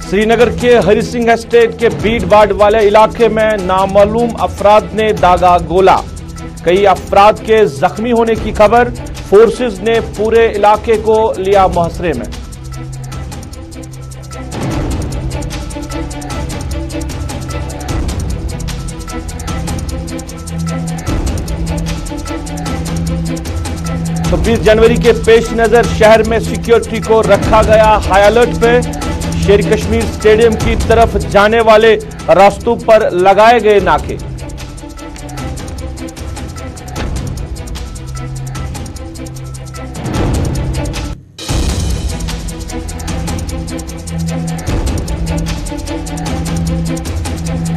श्रीनगर के हरि सिंह एस्टेट के beat ward वाले इलाके में नामालूम अफराद ने दागा गोला। कई अफराद के जख्मी होने की खबर। फोर्सेस ने पूरे इलाके को लिया मुहसरे में। तो 20 जनवरी के पेश नजर शहर में सिक्योरिटी को रखा गया हाई अलर्ट पे। शेर कश्मीर स्टेडियम की तरफ जाने वाले रास्तों पर लगाए गए नाके।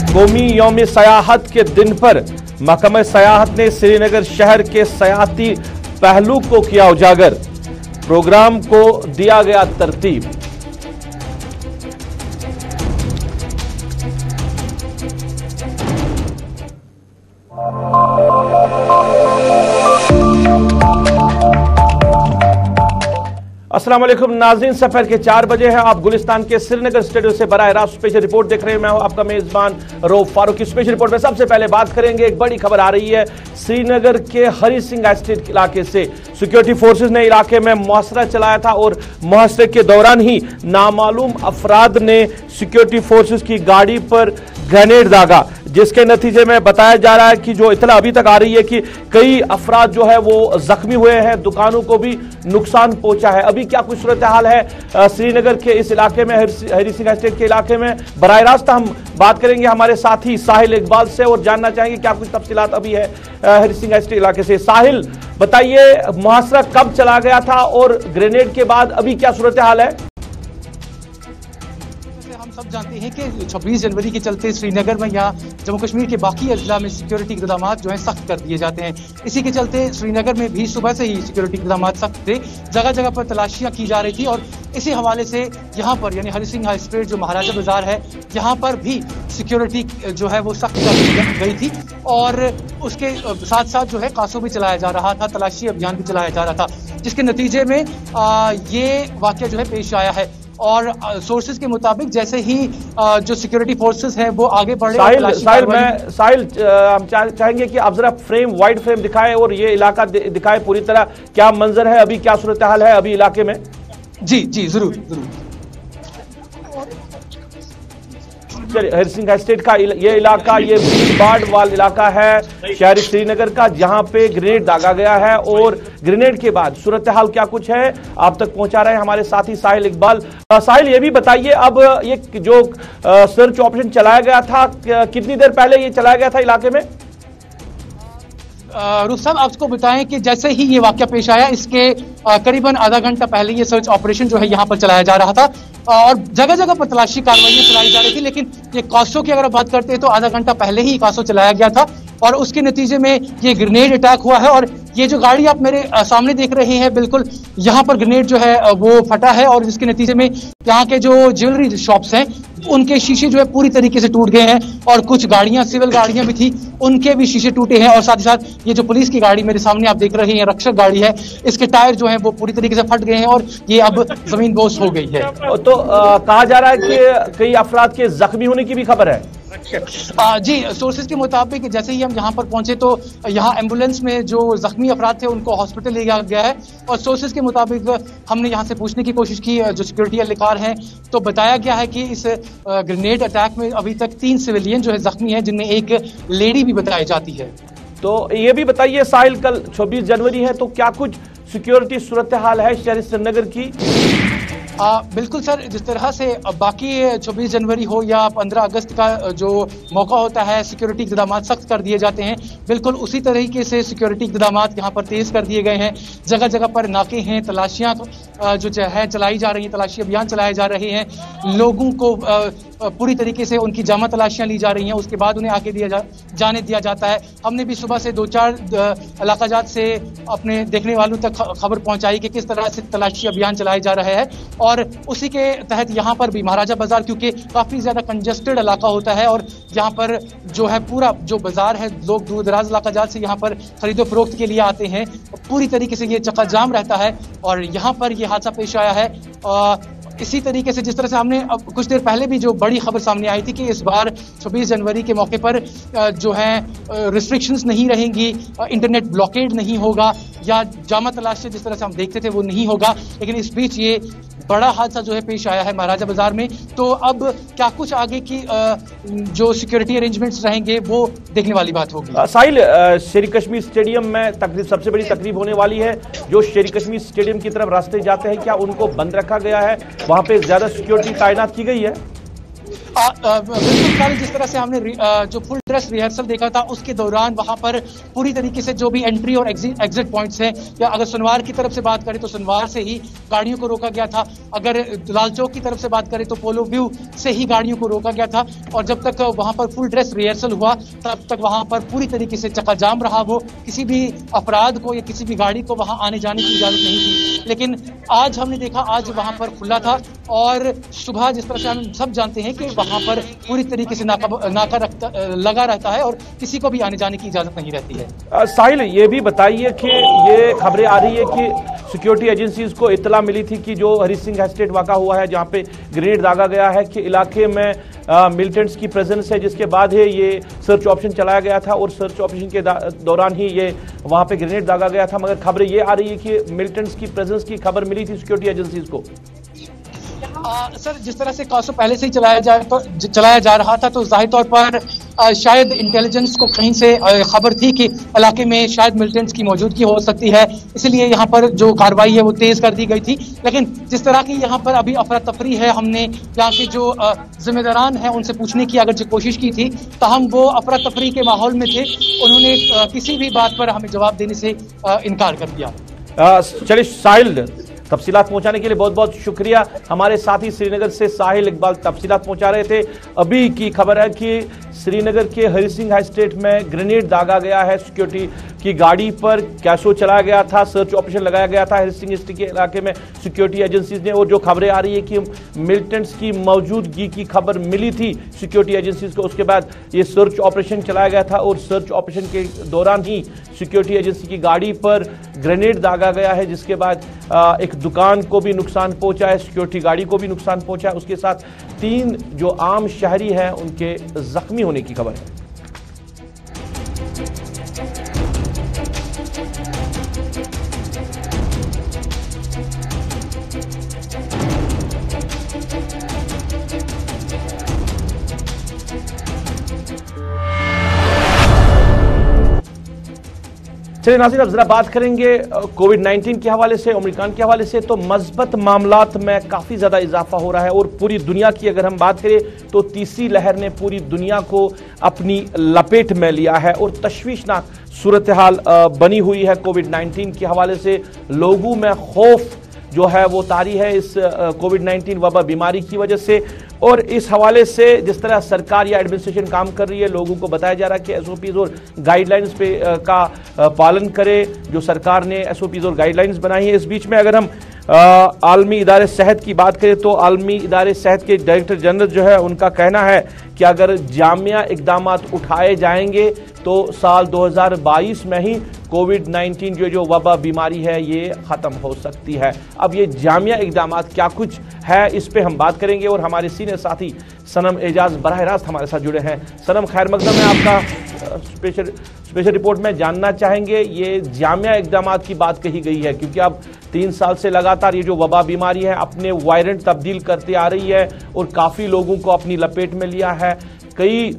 कौमी यौम सयाहत के दिन पर महकमा सयाहत ने श्रीनगर शहर के सयाहती पहलू को किया उजागर। प्रोग्राम को दिया गया तरतीब। अस्सलाम वालेकुम नाज़रीन, सफर के 4 बजे है। आप गुलिस्तान के श्रीनगर स्टेडियो से बराह रास्त स्पेशल रिपोर्ट देख रहे हैं। मैं हूं आपका मेजबान रऊफ फारूक। की स्पेशल रिपोर्ट में सबसे पहले बात करेंगे, एक बड़ी खबर आ रही है श्रीनगर के हरि सिंह एस्टेट इलाके से। सिक्योरिटी फोर्सेस ने इलाके में मुहसरा चलाया था और मुहसरे के दौरान ही नामालूम अफराद ने सिक्योरिटी फोर्सेस की गाड़ी पर ग्रेनेड दागा, जिसके नतीजे में बताया जा रहा है कि जो इतला अभी तक आ रही है कि कई अफराद जो है वो जख्मी हुए हैं, दुकानों को भी नुकसान पहुंचा है। अभी क्या कुछ सूरत हाल है श्रीनगर के इस इलाके में, हरि सिंह एस्टेट के इलाके में, बराह रास्त हम बात करेंगे हमारे साथी साहिल इकबाल से और जानना चाहेंगे क्या कुछ तफसीलात अभी है हरि सिंह एस्टेट इलाके से। साहिल, बताइए मुहसरा कब चला गया था और ग्रेनेड के बाद अभी क्या सूरत हाल है? हम सब जानते हैं कि 26 जनवरी के चलते श्रीनगर में या जम्मू कश्मीर के बाकी अजला में सिक्योरिटी इक़दाम जो हैं सख्त कर दिए जाते हैं। इसी के चलते श्रीनगर में भी सुबह से ही सिक्योरिटी इक़दाम सख्त थे। जगह जगह पर तलाशियां की जा रही थी और इसी हवाले से यहाँ पर यानी हरि सिंह एस्टेट जो महाराजा बाजार है, यहाँ पर भी सिक्योरिटी जो है वो सख्त कर दी गई थी और उसके साथ साथ जो है कासो भी चलाया जा रहा था, तलाशी अभियान भी चलाया जा रहा था, जिसके नतीजे में ये वाक़या जो है पेश आया है। और सोर्सेज के मुताबिक जैसे ही जो सिक्योरिटी फोर्सेस हैं वो आगे बढ़े। साहिल, हम चाहेंगे कि आप जरा फ्रेम, वाइड फ्रेम दिखाएं और ये इलाका दिखाएं पूरी तरह, क्या मंजर है अभी, क्या सूरत हाल है अभी इलाके में? जी जी जरूर जरूर। हरि सिंह एस्टेट का ये इलाका, ये बाढ़ वाला इलाका है शहरी श्रीनगर का, जहां पे ग्रेनेड दागा गया है और ग्रेनेड के बाद सूरत हाल क्या कुछ है आप तक पहुंचा रहे हैं हमारे साथी साहिल इकबाल। साहिल, ये भी बताइए, अब ये जो सर्च ऑपरेशन चलाया गया था, कितनी देर पहले ये चलाया गया था इलाके में? रुख साहब, आपको बताएं कि जैसे ही ये वाकया पेश आया, इसके करीबन आधा घंटा पहले ये सर्च ऑपरेशन जो है यहाँ पर चलाया जा रहा था और जगह जगह पर तलाशी कार्रवाइयां चलाई जा रही थी। लेकिन ये कासो की अगर बात करते हैं तो आधा घंटा पहले ही कासो चलाया गया था और उसके नतीजे में ये ग्रेनेड अटैक हुआ है। और ये जो गाड़ी आप मेरे सामने देख रहे हैं, बिल्कुल यहाँ पर ग्रेनेड जो है वो फटा है और जिसके नतीजे में यहाँ के जो ज्वेलरी शॉप्स हैं उनके शीशे जो है पूरी तरीके से टूट गए हैं और कुछ गाड़ियां, सिविल गाड़ियां भी थी, उनके भी शीशे टूटे हैं। और साथ ही साथ ये जो पुलिस की गाड़ी मेरे सामने आप देख रहे हैं, रक्षक गाड़ी है, इसके टायर जो हैं वो पूरी तरीके से फट गए हैं और ये अब जमीन बोस हो गई है। तो कहा जा रहा है कि कई अफराद के जख्मी होने की भी खबर है। जी, सोर्सेज के मुताबिक जैसे ही हम यहाँ पर पहुंचे तो यहाँ एम्बुलेंस में जो जख्मी अफराद थे उनको हॉस्पिटल ले जाया गया है और सोर्सेज के मुताबिक हमने यहाँ से पूछने की कोशिश की जो सिक्योरिटी एहलकार हैं, तो बताया गया है कि इस ग्रेनेड अटैक में अभी तक 3 सिविलियन जो है जख्मी हैं, जिनमें एक लेडी भी बताई जाती है। तो ये भी बताइए साहिल, कल 26 जनवरी है तो क्या कुछ सिक्योरिटी सूरत हाल है शहर श्रीनगर की? बिल्कुल सर, जिस तरह से बाकी 26 जनवरी हो या 15 अगस्त का जो मौका होता है सिक्योरिटी इक़दाम सख्त कर दिए जाते हैं, बिल्कुल उसी तरीके से सिक्योरिटी इक़दाम यहाँ पर तेज कर दिए गए हैं। जगह जगह पर नाके हैं, तलाशियां जो है चलाई जा रही हैं, तलाशी अभियान चलाए जा रहे हैं, लोगों को पूरी तरीके से उनकी जामा तलाशियां ली जा रही हैं, उसके बाद उन्हें आगे जाने दिया जाता है। हमने भी सुबह से 2-4 इलाकाजात से अपने देखने वालों तक खबर पहुंचाई कि किस तरह से तलाशी अभियान चलाए जा रहे हैं और उसी के तहत यहाँ पर भी महाराजा बाजार, क्योंकि काफी ज्यादा कंजेस्टेड इलाका होता है और यहाँ पर जो है पूरा जो बाजार है, लोग दूर दराज इलाकाजात से यहाँ पर खरीदो फरोख्त के लिए आते हैं, पूरी तरीके से ये चक्का जाम रहता है और यहाँ पर ये हादसा पेश आया है। इसी तरीके से जिस तरह से हमने अब कुछ देर पहले भी जो बड़ी खबर सामने आई थी कि इस बार 26 जनवरी के मौके पर जो है रिस्ट्रिक्शंस नहीं रहेंगी, इंटरनेट ब्लॉकेड नहीं होगा या जामा तलाशी जिस तरह से हम देखते थे वो नहीं होगा, लेकिन इस बीच ये बड़ा हादसा जो है पेश आया है महाराजा बाजार में। तो अब क्या कुछ आगे की जो सिक्योरिटी अरेंजमेंट्स रहेंगे वो देखने वाली बात होगी। साहिल, शेर कश्मीर स्टेडियम में तकरीब सबसे बड़ी तकरीब होने वाली है। जो शेर कश्मीर स्टेडियम की तरफ रास्ते जाते हैं क्या उनको बंद रखा गया है? वहां पे ज्यादा सिक्योरिटी तैनात की गई है? बिल्कुल सारी जिस तरह से हमने जो फुल ड्रेस रिहर्सल देखा था उसके दौरान वहां पर पूरी तरीके से जो भी एंट्री और एग्जिट पॉइंट्स हैं, या अगर सुनवार की तरफ से बात करें तो सुनवार से ही गाड़ियों को रोका गया था, अगर लाल चौक की तरफ से बात करें तो पोलो व्यू से ही गाड़ियों को रोका गया था। और जब तक वहां पर फुल ड्रेस रिहर्सल हुआ तब तक वहां पर पूरी तरीके से चकाजाम रहा। वो किसी भी अपराध को या किसी भी गाड़ी को वहां आने जाने की इजाजत नहीं थी, लेकिन आज हमने देखा आज वहां पर खुला था। और सुबह जिस तरह से हम सब जानते हैं कि वहां पर पूरी तरीके से नाका लगा रहता है और किसी को भी आने जाने की इजाजत नहीं रहती है। साहिल, ये भी बताइए कि ये खबरें आ रही है कि सिक्योरिटी एजेंसीज को इत्तला मिली थी कि जो हरी सिंह एस्टेट वाक़ा हुआ है जहां पे ग्रेनेड दागा गया है कि इलाके में मिलिटेंट्स की प्रेजेंस है, जिसके बाद ही ये सर्च ऑपरेशन चलाया गया था और सर्च ऑपरेशन के दौरान ही ये वहां पे ग्रेनेड दागा गया था। मगर खबरें ये आ रही है कि मिलिटेंट्स की प्रेजेंस की खबर मिली थी सिक्योरिटी एजेंसीज को। सर, जिस तरह से कासो पहले से ही चलाया जा रहा था तो जाहिर तौर पर शायद इंटेलिजेंस को कहीं से खबर थी कि इलाके में शायद मिलिटेंट्स की मौजूदगी हो सकती है, इसलिए यहाँ पर जो कार्रवाई है वो तेज कर दी गई थी। लेकिन जिस तरह की यहाँ पर अभी अफरा तफरी है, हमने यहाँ के जो जिम्मेदारान हैं उनसे पूछने की अगर कोशिश की थी, ताहम वो अफरा तफरी के माहौल में थे, उन्होंने किसी भी बात पर हमें जवाब देने से इनकार कर दिया। चलिए साहिल, तफसीलात पहुंचाने के लिए बहुत बहुत शुक्रिया। हमारे साथी श्रीनगर से साहिल इकबाल तफसीलात पहुंचा रहे थे। अभी की खबर है कि श्रीनगर के हरी सिंह एस्टेट में ग्रेनेड दागा गया है, सिक्योरिटी की गाड़ी पर कैसो चलाया गया था, सर्च ऑपरेशन लगाया गया था हरी सिंह एस्टेट के इलाके में सिक्योरिटी एजेंसीज ने। और जो खबरें आ रही है कि मिलिटेंट्स की मौजूदगी की खबर मिली थी सिक्योरिटी एजेंसीज को, उसके बाद ये सर्च ऑपरेशन चलाया गया था और सर्च ऑपरेशन के दौरान ही सिक्योरिटी एजेंसी की गाड़ी पर ग्रेनेड दागा गया है, जिसके बाद एक दुकान को भी नुकसान पहुंचा है, सिक्योरिटी गाड़ी को भी नुकसान पहुंचा है, उसके साथ 3 जो आम शहरी हैं उनके जख्मी होने की खबर है। चलिए नाज़रीन, अब जरा बात करेंगे कोविड-19 के हवाले से, ओमिक्रॉन के हवाले से। तो मस्बत मामलात में काफी ज्यादा इजाफा हो रहा है और पूरी दुनिया की अगर हम बात करें तो तीसरी लहर ने पूरी दुनिया को अपनी लपेट में लिया है और तशवीशनाक सूरत हाल बनी हुई है। कोविड-19 के हवाले से लोगों में खौफ जो है वो तारी है इस कोविड-19 वबा बीमारी की वजह से। और इस हवाले से जिस तरह सरकार या एडमिनिस्ट्रेशन काम कर रही है, लोगों को बताया जा रहा है कि एसओपीज और गाइडलाइंस पे का पालन करे, जो सरकार ने एसओपीज और गाइडलाइंस बनाई है। इस बीच में अगर हम आलमी इदारे सेहत की बात करें तो आलमी इदारे सेहत के डायरेक्टर जनरल जो है उनका कहना है कि अगर जामिया इकदामात उठाए जाएंगे तो साल 2022 में ही कोविड-19 जो वबा बीमारी है ये ख़त्म हो सकती है। अब ये जामिया इकदामात क्या कुछ है, इस पे हम बात करेंगे और हमारे सीनियर साथी सनम एजाज बराह रास्त हमारे साथ जुड़े हैं। सनम, खैर मकदम है आपका। स्पेशल रिपोर्ट में जानना चाहेंगे ये जामिया इकदामात की बात कही गई है क्योंकि अब 3 साल से लगातार ये जो वबा बीमारी है अपने वायरेंट तब्दील करते आ रही है और काफ़ी लोगों को अपनी लपेट में लिया है, कई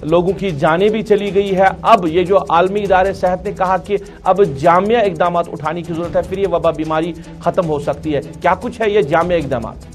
लोगों की जानें भी चली गई है। अब ये जो आलमी इदारे सेहत ने कहा कि अब जामिया इकदामात उठाने की जरूरत है, फिर ये वबा बीमारी खत्म हो सकती है। क्या कुछ है ये जामिया इकदामात?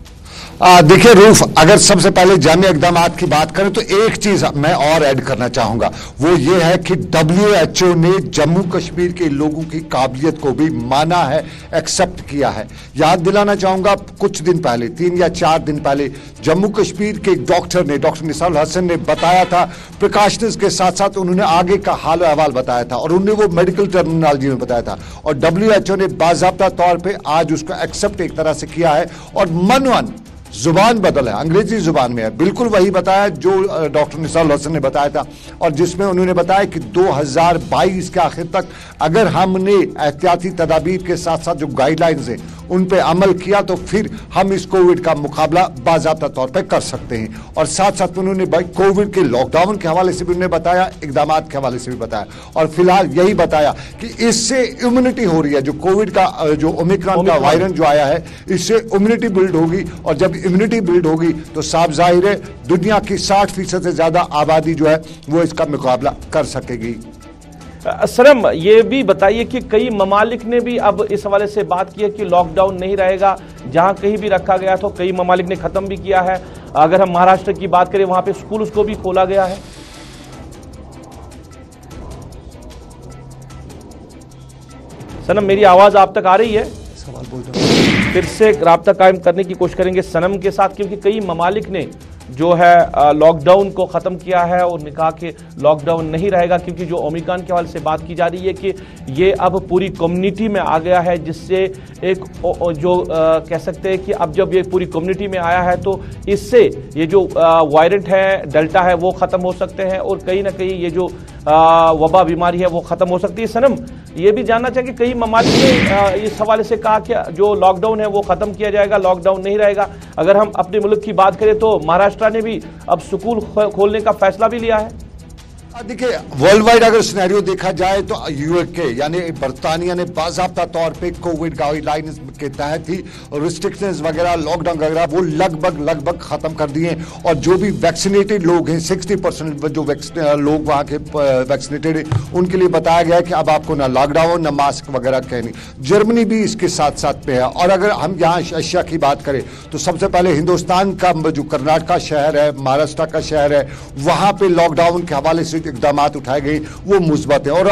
देखिए रूफ, अगर सबसे पहले जामिया इक़दामात की बात करें तो एक चीज मैं और ऐड करना चाहूंगा, वो ये है कि WHO ने जम्मू कश्मीर के लोगों की काबिलियत को भी माना है, एक्सेप्ट किया है। याद दिलाना चाहूंगा, कुछ दिन पहले 3 या 4 दिन पहले जम्मू कश्मीर के डॉक्टर निसार हसन ने बताया था, प्रिकॉशंस के साथ साथ उन्होंने आगे का हाल अहवाल बताया था और उन्होंने वो मेडिकल टर्मिनोलॉजी में बताया था और WHO ने बाज़ाब्ता तौर पर आज उसको एक्सेप्ट एक तरह से किया है और मनवन जुबान बदल है, अंग्रेजी जुबान में है, बिल्कुल वही बताया जो डॉक्टर निसार हसन ने बताया था और जिसमें उन्होंने बताया कि 2022 के आखिर तक अगर हमने एहतियाती तदाबीर के साथ साथ जो गाइडलाइंस हैं उन पे अमल किया तो फिर हम इस कोविड का मुकाबला बाज़ाब्ता तौर पे कर सकते हैं। और साथ साथ उन्होंने कोविड के लॉकडाउन के हवाले से भी उन्होंने बताया, इकदाम के हवाले से भी बताया, और फिलहाल यही बताया कि इससे इम्यूनिटी हो रही है। जो कोविड का जो ओमिक्रॉन का वायरस जो आया है, इससे इम्यूनिटी बिल्ड होगी, और जब इम्यूनिटी बिल्ड होगी तो साफ जाहिर है दुनिया की 60% से ज्यादा आबादी जो है वो इसका मुकाबला कर सकेगी। सरम, ये भी बताइए कि कई ममालिक ने भी अब इस हवाले से बात की है कि लॉकडाउन नहीं रहेगा, जहां कहीं भी रखा गया तो कई ममालिक ने खत्म भी किया है। अगर हम महाराष्ट्र की बात करें, वहां पे स्कूल उसको भी खोला गया है। सनम, मेरी आवाज आप तक आ रही है? सवाल बोल दो। फिर से राब्ता कायम करने की कोशिश करेंगे सनम के साथ, क्योंकि कई ममालिक ने जो है लॉकडाउन को ख़त्म किया है और उन्होंने कहा कि लॉकडाउन नहीं रहेगा, क्योंकि जो ओमिक्रॉन के हवाले से बात की जा रही है कि ये अब पूरी कम्युनिटी में आ गया है, जिससे एक जो कह सकते हैं कि अब जब ये पूरी कम्युनिटी में आया है तो इससे ये जो वायरेंट है, डेल्टा है, वो ख़त्म हो सकते हैं और कहीं ना कहीं ये जो वबा बीमारी है वो ख़त्म हो सकती है। सनम, ये भी जानना चाहिए कि कई ममालिक ने इस हवाले से कहा कि जो लॉकडाउन है वो ख़त्म किया जाएगा, लॉकडाउन नहीं रहेगा। अगर हम अपने मुल्क की बात करें तो महाराष्ट्र ने भी अब स्कूल खोलने का फैसला भी लिया है। देखिए, वर्ल्ड वाइड अगर सिनेरियो देखा जाए तो यूके यानी बर्तानिया ने बाज़ाब्ता तौर पे कोविड गाइडलाइंस के तहत ही रिस्ट्रिक्शंस वगैरह, लॉकडाउन वगैरह वो लगभग खत्म कर दिए। और जो भी वैक्सीनेटेड लोग हैं, 60% जो लोग वहां के वैक्सीनेटेड हैं, उनके लिए बताया गया है कि अब आपको ना लॉकडाउन ना मास्क वगैरह कहनी। जर्मनी भी इसके साथ साथ पे है। और अगर हम यहाँ एशिया की बात करें तो सबसे पहले हिंदुस्तान का जो कर्नाटका शहर है, महाराष्ट्र का शहर है, वहां पे लॉकडाउन के हवाले से इकदाम उठाए गए वो मुस्बत है। और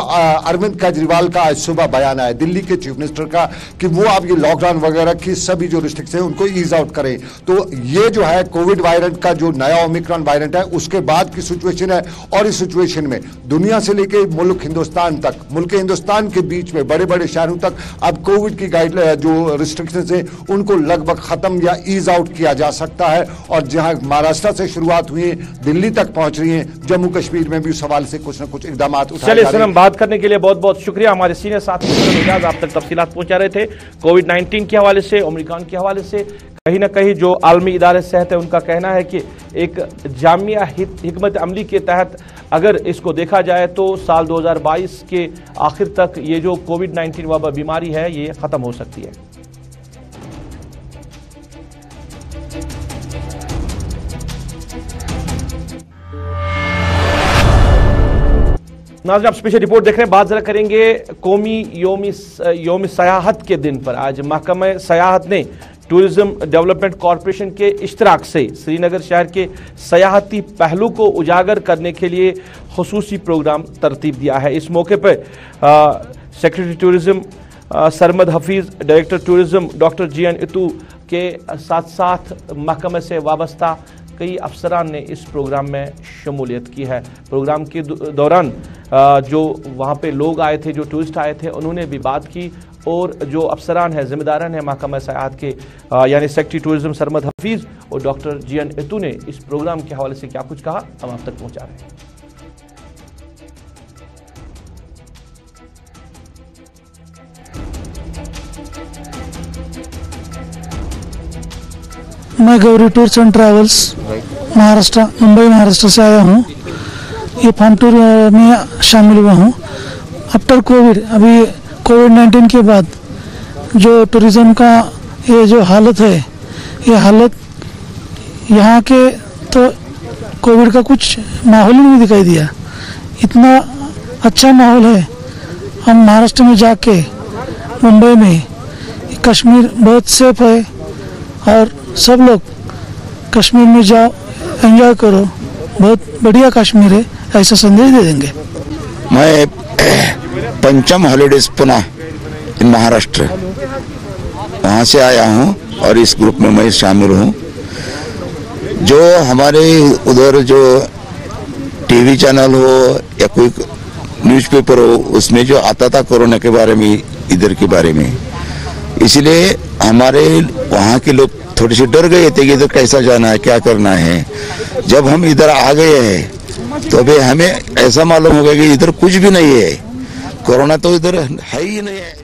अरविंद केजरीवाल का आज सुबह बयान आया दिल्ली के चीफ मिनिस्टर का कि वो अब ये लॉकडाउन वगैरह की सभी जो रिस्ट्रिक्शन है उनको ईज आउट करें। तो ये जो है कोविड वायरेंट का जो नया ओमिक्रॉन वायरेंट है उसके बाद की सिचुएशन है। और इस सिचुएशन में दुनिया से लेकर मुल्क हिंदुस्तान तक, मुल्क हिंदुस्तान के बीच में बड़े बड़े शहरों तक अब कोविड की गाइडलाइन जो रिस्ट्रिक्शन है उनको लगभग खत्म या ईज आउट किया जा सकता है। और जहां महाराष्ट्र से शुरुआत हुई है, दिल्ली तक पहुंच रही है, जम्मू कश्मीर में भी सवाल से कुछ न कुछ इकदाम उठाए। चलिए सनम, बात करने के लिए बहुत बहुत शुक्रिया। हमारे सीनियर साथी एजाज आप तक तफसीलात पहुंचा रहे थे कोविड-19 के हवाले से, ओमिक्रॉन के हवाले से। कहीं ना कहीं जो आलमी इदारे सेहत है उनका कहना है कि एक जामिया हिकमत अमली के तहत अगर इसको देखा जाए तो साल 2022 के आखिर तक ये जो कोविड-19 वबा बीमारी है ये खत्म हो सकती है। नाज़रीन, आप स्पेशल रिपोर्ट देख रहे हैं। बात जरा करेंगे कौमी योम सयाहत के दिन पर। आज महकमा सयाहत ने टूरिज्म डेवलपमेंट कॉरपोरेशन के इश्तराक से श्रीनगर शहर के सयाहती पहलू को उजागर करने के लिए खुसूसी प्रोग्राम तरतीब दिया है। इस मौके पर secretary tourism Sarmad Hafeez, director tourism doctor GN Itoo के साथ साथ महकमे से वाबस्ता कई अफसरान ने इस प्रोग्राम में शमूलियत की है। प्रोग्राम के दौरान जो वहाँ पे लोग आए थे, जो टूरिस्ट आए थे, उन्होंने भी बात की और जो अफसरान है, जिम्मेदारान है महकमा सयाहत के यानी सेक्रेटरी टूरिज्म सरमद हफीज और डॉक्टर जीएन इतू ने इस प्रोग्राम के हवाले से क्या कुछ कहा, हम आप तक पहुँचा रहे हैं। मैं Gauri tours and travels Maharashtra, Mumbai Maharashtra से आया हूँ। ये फार्म टूर में शामिल हुआ हूँ। आफ्टर कोविड, अभी कोविड-19 के बाद जो टूरिज़्म का ये जो हालत है, ये हालत यहाँ के तो कोविड का कुछ माहौल ही नहीं दिखाई दिया। इतना अच्छा माहौल है। हम महाराष्ट्र में जाके, मुंबई में, कश्मीर बहुत सेफ है और सब लोग कश्मीर में जाओ, एंजॉय करो, बहुत बढ़िया कश्मीर है, ऐसा संदेश दे देंगे। मैं पंचम हॉलीडेज पुणे इन महाराष्ट्र वहाँ से आया हूँ और इस ग्रुप में मैं शामिल हूँ। जो हमारे उधर जो टीवी चैनल हो या कोई न्यूज़पेपर हो, उसमें जो आता था कोरोना के बारे में, इधर के बारे में, इसलिए हमारे वहाँ के लोग थोड़े से डर गए थे कि इधर कैसा जाना है, क्या करना है। जब हम इधर आ गए हैं तो अभी हमें ऐसा मालूम हो गया कि इधर कुछ भी नहीं है, कोरोना तो इधर है ही नहीं है।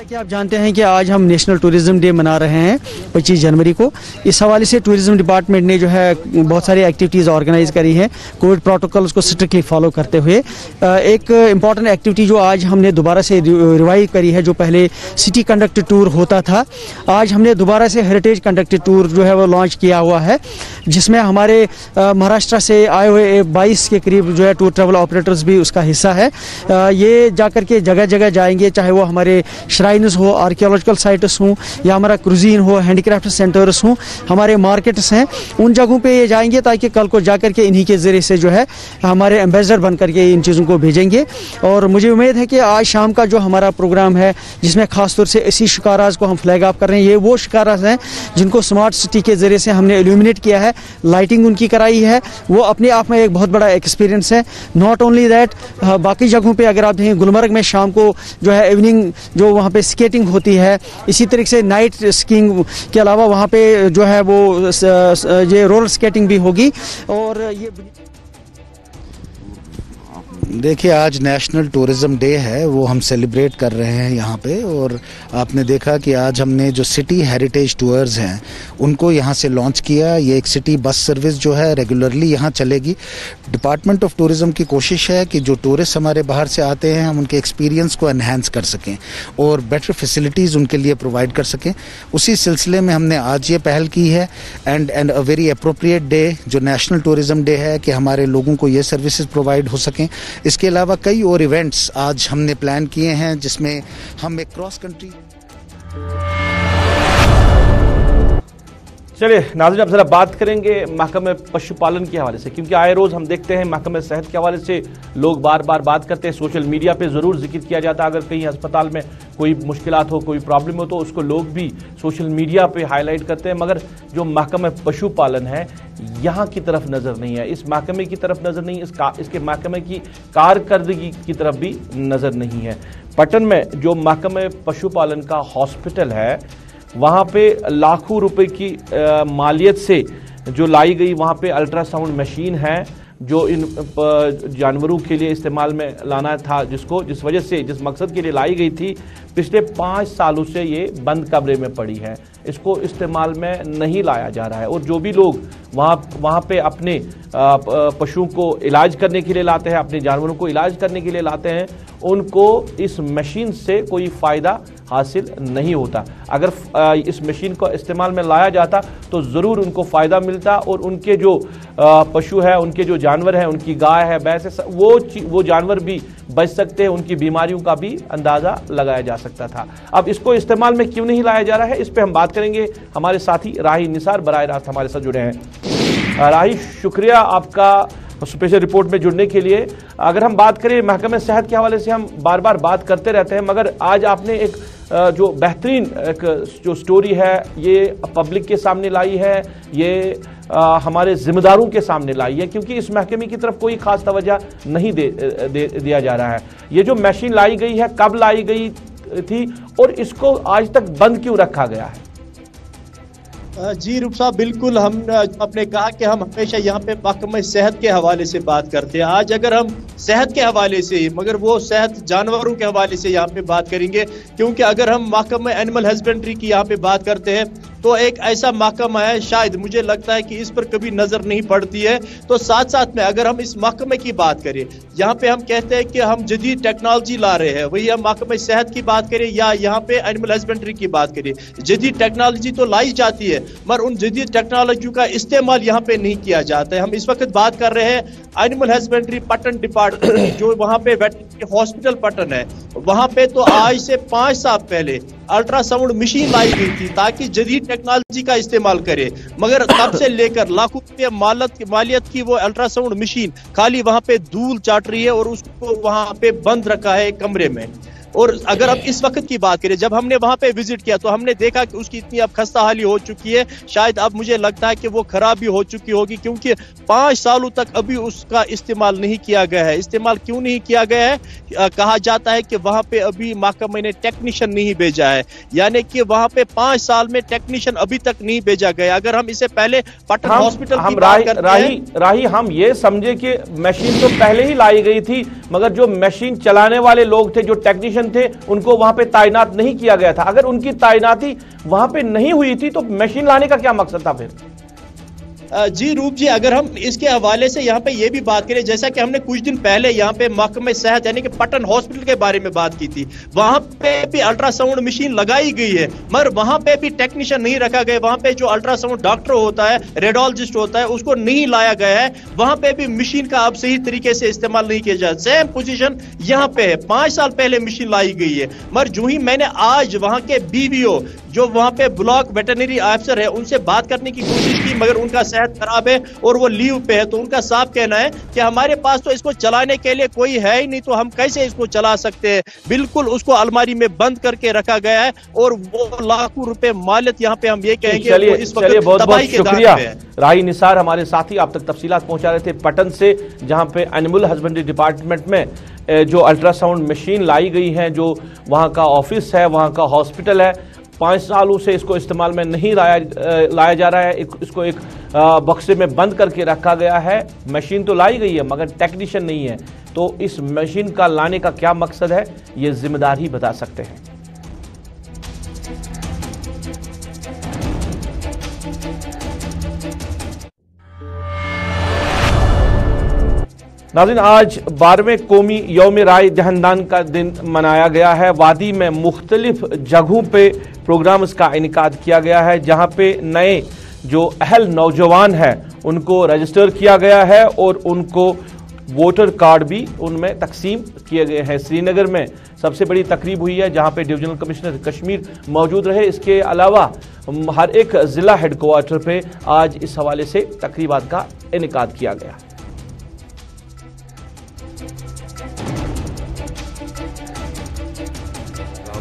जैसा कि आप जानते हैं कि आज हम नेशनल टूरिज्म डे मना रहे हैं 25 जनवरी को। इस हवाले से टूरिज्म डिपार्टमेंट ने जो है बहुत सारी एक्टिविटीज़ ऑर्गेनाइज करी हैं कोविड प्रोटोकॉल्स को स्ट्रिक्टली फॉलो करते हुए। एक इम्पॉर्टेंट एक्टिविटी जो आज हमने दोबारा से रिवाइव करी है, जो पहले सिटी कंडक्टेड टूर होता था, आज हमने दोबारा से हेरिटेज कंडक्टेड टूर जो है वो लॉन्च किया हुआ है, जिसमें हमारे महाराष्ट्र से आए हुए 22 के करीब जो है टूर ट्रैवल ऑपरेटर्स भी उसका हिस्सा है। ये जाकर के जगह जगह जाएंगे, चाहे वो हमारे श्राइन्स हो, आर्कियोलॉजिकल साइट्स हों, या हमारा क्रूजीन हो, हैंडीक्राफ्ट सेंटर्स हों, हमारे मार्केट्स हैं, उन जगहों पे ये जाएंगे ताकि कल को जाकर के इन्हीं के ज़रिए से जो है हमारे एम्बेसडर बन करके इन चीज़ों को भेजेंगे। और मुझे उम्मीद है कि आज शाम का जो हमारा प्रोग्राम है, जिसमें खासतौर से इसी शिकाराज को हम फ्लैग ऑफ कर रहे हैं, ये वो शिकाराज हैं जिनको स्मार्ट सिटी के ज़रिए से हमने इल्यूमिनेट किया है, लाइटिंग उनकी कराई है। वो अपने आप में एक बहुत बड़ा एक्सपीरियंस है। नॉट ओनली दैट, बाकी जगहों पे अगर आप देखें, गुलमर्ग में शाम को जो है इवनिंग जो वहाँ पे स्केटिंग होती है, इसी तरीके से नाइट स्कीइंग के अलावा वहाँ पे जो है वो ये रोलर स्केटिंग भी होगी। और ये देखिए, आज नेशनल टूरिज़्म डे है, वो हम सेलिब्रेट कर रहे हैं यहाँ पे। और आपने देखा कि आज हमने जो सिटी हेरिटेज टूर्स हैं उनको यहाँ से लॉन्च किया। ये एक सिटी बस सर्विस जो है रेगुलरली यहाँ चलेगी। डिपार्टमेंट ऑफ टूरिज़्म की कोशिश है कि जो टूरिस्ट हमारे बाहर से आते हैं हम उनके एक्सपीरियंस को एनहांस कर सकें और बेटर फैसिलिटीज़ उनके लिए प्रोवाइड कर सकें। उसी सिलसिले में हमने आज ये पहल की है। And a very appropriate day जो नेशनल टूरिज़्म डे है कि हमारे लोगों को ये सर्विसेज प्रोवाइड हो सकें। इसके अलावा कई और इवेंट्स आज हमने प्लान किए हैं, जिसमें हम एक क्रॉस कंट्री। चलिए नाज़रीन, अब जरा बात करेंगे महकमे पशुपालन के हवाले से, क्योंकि आए रोज हम देखते हैं महकमे सेहत के हवाले से लोग बार बार बात करते हैं। सोशल मीडिया पे जरूर जिक्र किया जाता है, अगर कहीं अस्पताल में कोई मुश्किलात हो, कोई प्रॉब्लम हो, तो उसको लोग भी सोशल मीडिया पे हाईलाइट करते हैं। मगर जो महकमे पशुपालन है यहाँ की तरफ नजर नहीं है, इस महकमे की तरफ नजर नहीं, इसके महकमे की कारकर्दगी की तरफ भी नजर नहीं है। पटन में जो महकमे पशुपालन का हॉस्पिटल है, वहाँ पे लाखों रुपए की मालियत से जो लाई गई वहाँ पे अल्ट्रासाउंड मशीन है, जो इन जानवरों के लिए इस्तेमाल में लाना था, जिस वजह से जिस मकसद के लिए लाई गई थी, पिछले 5 सालों से ये बंद कमरे में पड़ी है, इसको इस्तेमाल में नहीं लाया जा रहा है। और जो भी लोग वहाँ पे अपने पशुओं को इलाज करने के लिए लाते हैं, अपने जानवरों को इलाज करने के लिए लाते हैं, उनको इस मशीन से कोई फ़ायदा हासिल नहीं होता। अगर इस मशीन को इस्तेमाल में लाया जाता तो ज़रूर उनको फ़ायदा मिलता और उनके जो पशु है, उनके जो जानवर हैं, उनकी गाय है, भैंस है, वो जानवर भी बच सकते हैं, उनकी बीमारियों का भी अंदाज़ा लगाया जा सकता था। अब इसको इस्तेमाल में क्यों नहीं लाया जा रहा है, इस पर हम बात करेंगे। हमारे साथी राही निसार बराह रास्त हमारे साथ जुड़े हैं। राही, शुक्रिया आपका स्पेशल रिपोर्ट में जुड़ने के लिए। अगर हम बात करें महकमे सेहत के हवाले से, हम बार बार बात करते रहते हैं, मगर आज आपने एक जो बेहतरीन एक जो स्टोरी है ये पब्लिक के सामने लाई है, ये हमारे जिम्मेदारों के सामने लाई है, क्योंकि इस महकमे की तरफ कोई खास तवज्जो नहीं दिया जा रहा है। ये जो मशीन लाई गई है, कब लाई गई थी और इसको आज तक बंद क्यों रखा गया है? जी रूप साहब, बिल्कुल, हम आपने कहा कि हम हमेशा यहाँ पे महकमे सेहत के हवाले से बात करते हैं। आज अगर हम सेहत के हवाले से, मगर वो सेहत जानवरों के हवाले से यहाँ पे बात करेंगे, क्योंकि अगर हम महकमे एनिमल हस्बेंड्री की यहाँ पे बात करते हैं तो एक ऐसा महकमा है, शायद मुझे लगता है कि इस पर कभी नजर नहीं पड़ती है। तो साथ साथ में अगर हम इस महकमे की बात करें, यहाँ पे हम कहते हैं कि हम जदीद टेक्नोलॉजी ला रहे हैं, वही हम महकमे सेहत की बात करें या यहाँ पे एनिमल हस्बेंड्री की बात करें, जदीद टेक्नोलॉजी तो लाई जाती है, मगर उन जदीद टेक्नोलॉजी का इस्तेमाल यहाँ पे नहीं किया जाता है। हम इस वक्त बात कर रहे हैं एनिमल हस्बेंड्री पटन डिपार्टमेंट, जो वहाँ पे वेटरनरी हॉस्पिटल पटन है, वहाँ पे तो आज से 5 साल पहले अल्ट्रासाउंड मशीन लाई गई थी ताकि जदीद टेक्नोलॉजी का इस्तेमाल करे, मगर तब से लेकर लाखों रुपये मालियत की वो अल्ट्रासाउंड मशीन खाली वहाँ पे धूल चाट रही है और उसको वहाँ पे बंद रखा है कमरे में। और अगर हम इस वक्त की बात करें, जब हमने वहां पे विजिट किया तो हमने देखा कि उसकी इतनी अब खस्ता हाली हो चुकी है, शायद अब मुझे लगता है कि वो खराब भी हो चुकी होगी, क्योंकि 5 सालों तक अभी उसका इस्तेमाल नहीं किया गया है। इस्तेमाल क्यों नहीं किया गया है? कहा जाता है कि वहां पे अभी महकमे ने टेक्नीशियन नहीं भेजा है, यानी कि वहां पे 5 साल में टेक्नीशियन अभी तक नहीं भेजा गया। अगर हम इसे पहले पटन हॉस्पिटल की बात करते हैं, राही हम ये समझे कि मशीन तो पहले ही लाई गई थी, मगर जो मशीन चलाने वाले लोग थे, जो टेक्नीशियन टेक्नीशियन थे उनको वहां पे तैनात नहीं किया गया था। अगर उनकी तैनाती वहां पे नहीं हुई थी तो मशीन लाने का क्या मकसद था फिर? जी रूप जी, अगर हम इसके हवाले से यहाँ पे ये भी बात करें, जैसा कि हमने कुछ दिन पहले यहाँ पे महकमे सेहत यानी कि पटन हॉस्पिटल के बारे में बात की थी, वहां पे भी अल्ट्रासाउंड मशीन लगाई गई है मगर वहां पे भी टेक्नीशियन नहीं रखा गया। वहां पे जो अल्ट्रासाउंड डॉक्टर होता है, रेडियोलॉजिस्ट होता है, उसको नहीं लाया गया है। वहां पे भी मशीन का अब सही तरीके से इस्तेमाल नहीं किया जाए। सेम पोजीशन यहाँ पे है, 5 साल पहले मशीन लाई गई है मगर जो ही मैंने आज वहां के BVO जो वहां पे ब्लॉक वेटरनरी ऑफिसर है उनसे बात करने की कोशिश की मगर उनका सेहत खराब है और वो लीव पे है, तो उनका साफ कहना है कि हमारे पास तो इसको चलाने के लिए कोई है ही नहीं, तो हम कैसे इसको चला सकते हैं। बिल्कुल उसको अलमारी में बंद करके रखा गया है और वो लाखों रुपए मालियत यहाँ पे हम ये कहेंगे चलिए बहुत बहुत शुक्रिया राही निसार हमारे साथी आप तक तफसीलात पहुंचा रहे थे पटन से, जहां पे एनिमल हस्बेंड्री डिपार्टमेंट में जो अल्ट्रासाउंड मशीन लाई गई है, जो वहां का ऑफिस है, वहां का हॉस्पिटल है, 5 सालों से इसको इस्तेमाल में नहीं लाया जा रहा है। इसको एक बक्से में बंद करके रखा गया है। मशीन तो लाई गई है मगर टेक्नीशियन नहीं है, तो इस मशीन का लाने का क्या मकसद है ये जिम्मेदार ही बता सकते हैं। नाज़रीन, आज 12वें कौमी यौम राय दहनदान का दिन मनाया गया है। वादी में मुख्तलिफ जगहों पे प्रोग्राम्स का इनेकाद किया गया है, जहां पे नए जो अहल नौजवान हैं उनको रजिस्टर किया गया है और उनको वोटर कार्ड भी उनमें तकसीम किए गए हैं। श्रीनगर में सबसे बड़ी तकरीब हुई है जहां पे डिवीजनल कमिश्नर कश्मीर मौजूद रहे। इसके अलावा हर एक जिला हेडक्वार्टर पे आज इस हवाले से तकरीबात का इनेकाद किया गया।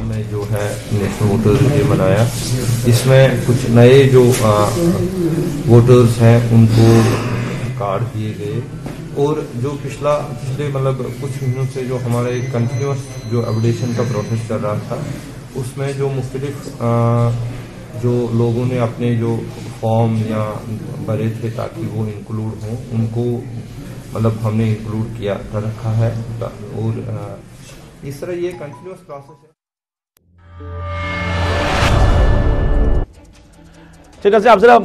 में जो है नेशनल वोटर्स डे मनाया, इसमें कुछ नए जो वोटर्स हैं उनको कार्ड दिए गए और जो पिछले मतलब कुछ महीनों से जो हमारे कंटिन्यूस जो अपडेशन का प्रोसेस चल रहा था उसमें जो मुख्तलिफ जो लोगों ने अपने जो फॉर्म या भरे थे ताकि वो इंक्लूड हों, उनको मतलब हमने इंक्लूड किया कर रखा है और इस तरह ये कंटिन्यूस प्रोसेस है। ठीक है, आप जरा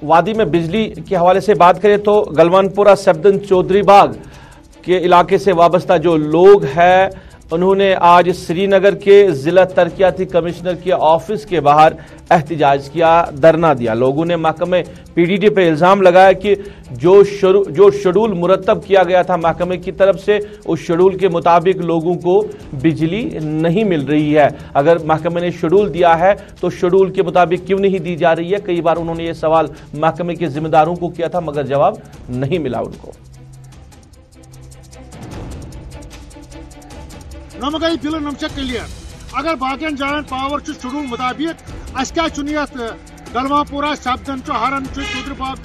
वादी में बिजली के हवाले से बात करें तो गलवानपुरा सफदन चौधरी बाग के इलाके से वाबस्ता जो लोग हैं उन्होंने आज श्रीनगर के जिला तरक्याती कमिश्नर के ऑफिस के बाहर एहतजाज किया, धरना दिया। लोगों ने महकमे PDD पे इल्जाम लगाया कि जो शेड्यूल मुरतब किया गया था महकमे की तरफ से उस शेड्यूल के मुताबिक लोगों को बिजली नहीं मिल रही है। अगर महकमे ने शेड्यूल दिया है तो शेड्यूल के मुताबिक क्यों नहीं दी जा रही है। कई बार उन्होंने ये सवाल महकमे के जिम्मेदारों को किया था मगर जवाब नहीं मिला उनको। नम गई बिल नम क्लियर, अगर बाकियन जायन पावर शेड्यूल मुताबिक गलवानपुरा सफदन हरन चौधरी बाग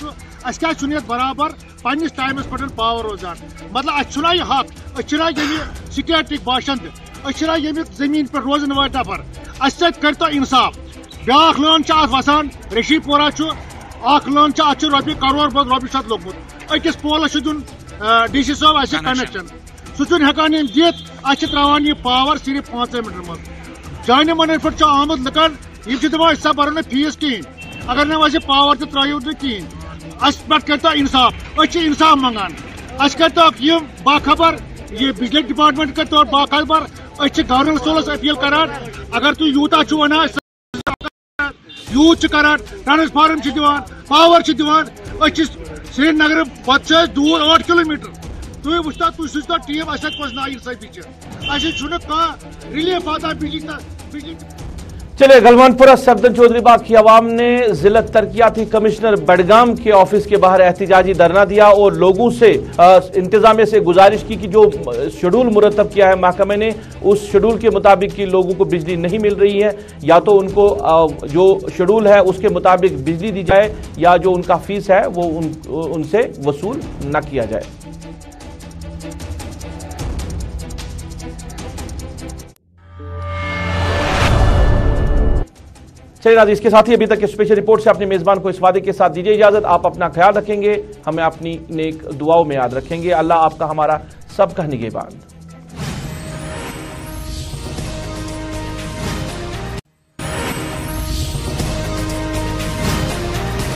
बराबर पन्निस टाइमस पे पावर रोजान। मतलब अ यह हक सिक्योरिटी बाशिंद ये जमीन पे रोजन वाल नफर तो इंसाफ। ब्या लोन वसान रशीपोरा लोन रोपये करोड़ बद रोपये लोगमुत अकिस पोलस दिन DC साहब कनेक्शन सुन हेकान दित त्रावान यह पावर सिर्फ 5 मिनट मज जान मन पे आमद लुकन यह बरो फीस कहें अगर न पावर तो त्रो कहें पे कर इंसाफ इंसाफ मंगान कर यह बाखबर यह बिजली डिपार्टमेंट कर तौर बाखबर गवर्नर सोलस अपील करान अगर तुम यूता वन यूथ करान ट्रांसफार्म दिवान पावर दिवान श्रीनगर पे दूर 8 किलोमीटर तुम वुचता तुम सूचता टीम अस ना इंसाफी रिलीफ आता बिजली। चलिए, गलवानपुरा सफदन चौधरी बाग की आवाम ने जिला तरक्याती कमिश्नर बडगाम के ऑफिस के बाहर एहतजाजी धरना दिया और लोगों से इंतजामिया से गुजारिश की कि जो शेड्यूल मुरतब किया है महकमे ने उस शेड्यूल के मुताबिक की लोगों को बिजली नहीं मिल रही है, या तो उनको जो शेड्यूल है उसके मुताबिक बिजली दी जाए या जो उनका फीस है वो उनसे वसूल न किया जाए। चलिए नाज़रीन, इसके साथ ही अभी तक के स्पेशल रिपोर्ट से अपने मेजबान को इस वादे के साथ दीजिए इजाजत। आप अपना ख्याल रखेंगे, हमें अपनी नेक दुआओं में याद रखेंगे। अल्लाह आपका हमारा सबका निगहबान।